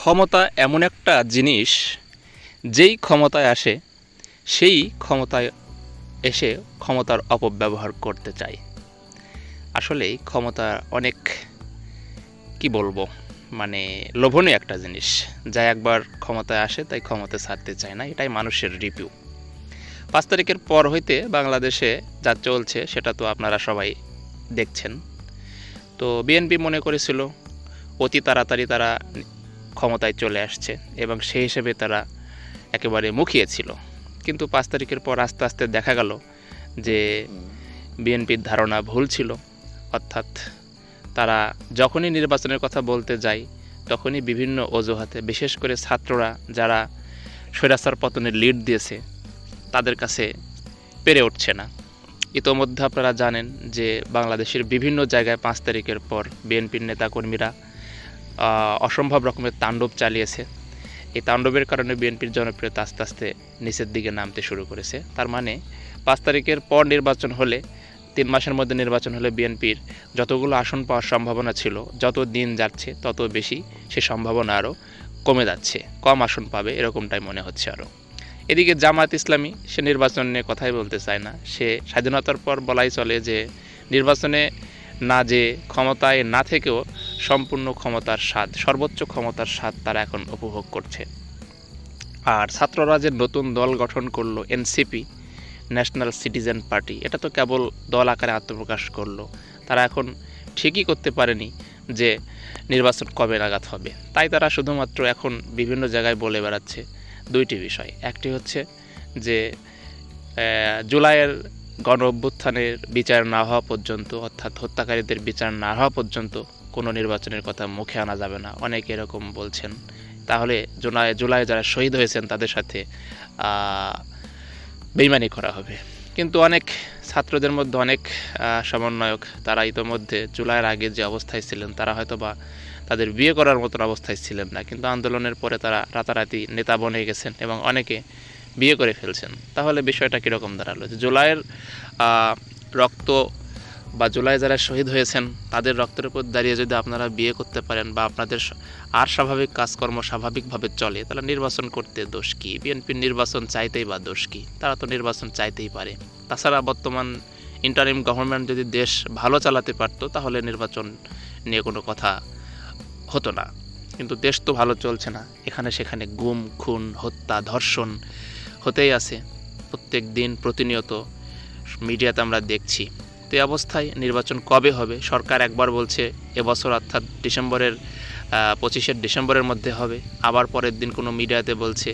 ক্ষমতা এমন একটা জিনিস, যেই ক্ষমতায় আসে সেই ক্ষমতায় এসে ক্ষমতার অপব্যবহার করতে চায়। আসলেই ক্ষমতা অনেক, কি বলবো, মানে লোভনীয় একটা জিনিস। যা একবার ক্ষমতায় আসে তাই ক্ষমতা ছাড়তে চায় না, এটাই মানুষের রিভিউ। 5 তারিখের পর হইতে বাংলাদেশে যা চলছে সেটা তো আপনারা সবাই দেখছেন। তো বিএনপি মনে করেছিল অতি তাড়াতাড়ি তারা ক্ষমতায় চলে আসছে এবং সেই হিসেবে তারা একেবারে মুখিয়েছিল। কিন্তু 5 তারিখের পর আস্তে আস্তে দেখা গেল যে বিএনপির ধারণা ভুল ছিল। অর্থাৎ তারা যখনই নির্বাচনের কথা বলতে যায় তখনই বিভিন্ন অজুহাতে, বিশেষ করে ছাত্ররা যারা স্বৈরাচার পতনের লিড দিয়েছে তাদের কাছে পেরে উঠছে না। ইতোমধ্যে আপনারা জানেন যে বাংলাদেশের বিভিন্ন জায়গায় 5 তারিখের পর বিএনপির নেতাকর্মীরা অসম্ভব রকমের তাণ্ডব চালিয়েছে। এই তাণ্ডবের কারণে বিএনপির জনপ্রিয়তা আস্তে আস্তে নিচের দিকে নামতে শুরু করেছে। তার মানে 5 তারিখের পর নির্বাচন হলে, 3 মাসের মধ্যে নির্বাচন হলে বিএনপির যতগুলো আসন পাওয়ার সম্ভাবনা ছিল, যত দিন যাচ্ছে তত বেশি সে সম্ভাবনা আরও কমে যাচ্ছে, কম আসন পাবে এরকমটাই মনে হচ্ছে আরও। এদিকে জামায়াত ইসলামী সে নির্বাচন নিয়ে কথাই বলতে চায় না। সে স্বাধীনতার পর বলাই চলে যে নির্বাচনে না, যে ক্ষমতায় না থেকেও সম্পূর্ণ ক্ষমতার স্বাদ, সর্বোচ্চ ক্ষমতার স্বাদ তারা এখন উপভোগ করছে। আর ছাত্ররা যে নতুন দল গঠন করলো এনসিপি, ন্যাশনাল সিটিজেন পার্টি, এটা তো কেবল দল আকারে আত্মপ্রকাশ করলো। তারা এখন ঠিকই করতে পারেনি যে নির্বাচন কবে নাগাদ হবে। তাই তারা শুধুমাত্র এখন বিভিন্ন জায়গায় বলে বেড়াচ্ছে দুইটি বিষয়। একটি হচ্ছে যে জুলাইয়ের গণ অভ্যুত্থানের বিচার না হওয়া পর্যন্ত, অর্থাৎ হত্যাকারীদের বিচার না হওয়া পর্যন্ত কোনো নির্বাচনের কথা মুখে আনা যাবে না। অনেকে এরকম বলছেন। তাহলে জুলাই যারা শহীদ হয়েছেন তাদের সাথে বেইমানি করা হবে। কিন্তু অনেক ছাত্রদের মধ্যে অনেক সমন্বয়ক, তারা ইতোমধ্যে জুলাইয়ের আগে যে অবস্থায় ছিলেন তারা হয়তো বা তাদের বিয়ে করার মতন অবস্থায় ছিলেন না, কিন্তু আন্দোলনের পরে তারা রাতারাতি নেতা বনে গেছেন এবং অনেকে বিয়ে করে ফেলছেন। তাহলে বিষয়টা কীরকম দাঁড়ালো? যে জুলাইয়ের রক্ত বা জুলাই যারা শহীদ হয়েছেন তাদের রক্তের উপর দাঁড়িয়ে যদি আপনারা বিয়ে করতে পারেন বা আপনাদের আর স্বাভাবিক কাজকর্ম স্বাভাবিকভাবে চলে, তাহলে নির্বাচন করতে দোষ কী? বিএনপির নির্বাচন চাইতেই বা দোষ কী? তারা তো নির্বাচন চাইতেই পারে। তাছাড়া বর্তমান ইন্টারিম গভর্নমেন্ট যদি দেশ ভালো চালাতে পারতো তাহলে নির্বাচন নিয়ে কোনো কথা হতো না। কিন্তু দেশ তো ভালো চলছে না, এখানে সেখানে গুম, খুন, হত্যা, ধর্ষণ হতেই আছে প্রত্যেক দিন, প্রতিনিয়ত মিডিয়াতে আমরা দেখছি। তো এই অবস্থায় নির্বাচন কবে হবে? সরকার একবার বলছে এবছর, অর্থাৎ 25 ডিসেম্বরের মধ্যে হবে, আবার পরের দিন কোনো মিডিয়াতে বলছে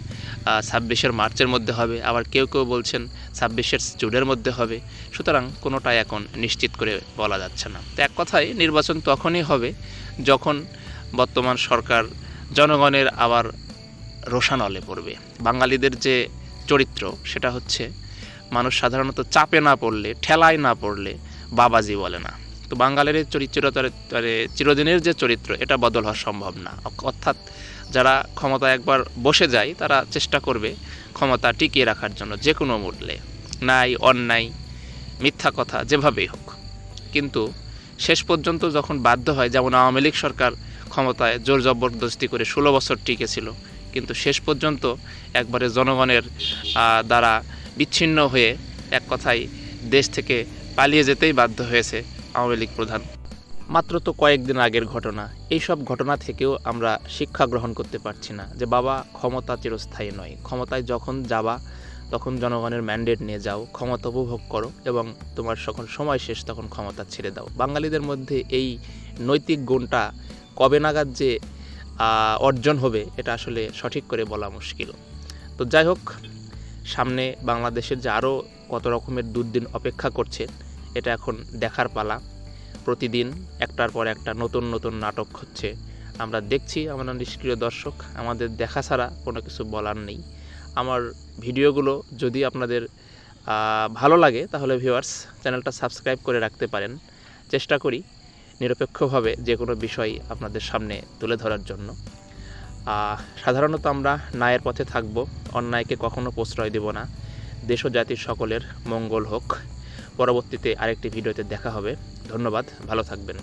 26 মার্চের মধ্যে হবে, আবার কেউ কেউ বলছেন 26 জুনের মধ্যে হবে। সুতরাং কোনোটাই এখন নিশ্চিত করে বলা যাচ্ছে না। তো এক কথায় নির্বাচন তখনই হবে যখন বর্তমান সরকার জনগণের আবার রোষানলে পড়বে। বাঙালিদের যে চরিত্র সেটা হচ্ছে, মানুষ সাধারণত চাপে না পড়লে, ঠেলায় না পড়লে বাবাজি বলে না। তো বাঙালির চিরদিনের যে চরিত্র এটা বদল হওয়া সম্ভব না। অর্থাৎ যারা ক্ষমতা একবার বসে যায় তারা চেষ্টা করবে ক্ষমতা টিকিয়ে রাখার জন্য যে কোনো মূল্যে, ন্যায় অন্যায় মিথ্যা কথা যেভাবেই হোক। কিন্তু শেষ পর্যন্ত যখন বাধ্য হয়, যেমন আওয়ামী লীগ সরকার ক্ষমতায় জোর জবরদস্তি করে 16 বছর টিকেছিল, কিন্তু শেষ পর্যন্ত একবারে জনগণের দ্বারা বিচ্ছিন্ন হয়ে এক কথায় দেশ থেকে পালিয়ে যেতেই বাধ্য হয়েছে আওয়ামী লীগ প্রধান। মাত্র তো কয়েকদিন আগের ঘটনা। এই সব ঘটনা থেকেও আমরা শিক্ষা গ্রহণ করতে পারছি না যে বাবা, ক্ষমতা চিরস্থায়ী নয়। ক্ষমতায় যখন যাবা তখন জনগণের ম্যান্ডেট নিয়ে যাও, ক্ষমতা উপভোগ করো এবং তোমার যখন সময় শেষ তখন ক্ষমতা ছেড়ে দাও। বাঙালিদের মধ্যে এই নৈতিক গুণটা কবে নাগাদ যে অর্জন হবে এটা আসলে সঠিক করে বলা মুশকিল। তো যাই হোক, সামনে বাংলাদেশের যে আরও কত রকমের দুর্দিন অপেক্ষা করছে এটা এখন দেখার পালা। প্রতিদিন একটার পর একটা নতুন নতুন নাটক হচ্ছে, আমরা দেখছি। আমরা নিষ্ক্রিয় দর্শক, আমাদের দেখা ছাড়া কোনো কিছু বলার নেই। আমার ভিডিওগুলো যদি আপনাদের ভালো লাগে তাহলে ভিউয়ার্স চ্যানেলটা সাবস্ক্রাইব করে রাখতে পারেন। চেষ্টা করি নিরপেক্ষভাবে যে কোনো বিষয় আপনাদের সামনে তুলে ধরার জন্য। সাধারণত আমরা ন্যায়ের পথে থাকব, অন্যায়কে কখনো প্রশ্রয় দেব না। দেশ ও জাতির সকলের মঙ্গল হোক। পরবর্তীতে আরেকটি ভিডিওতে দেখা হবে। ধন্যবাদ, ভালো থাকবেন।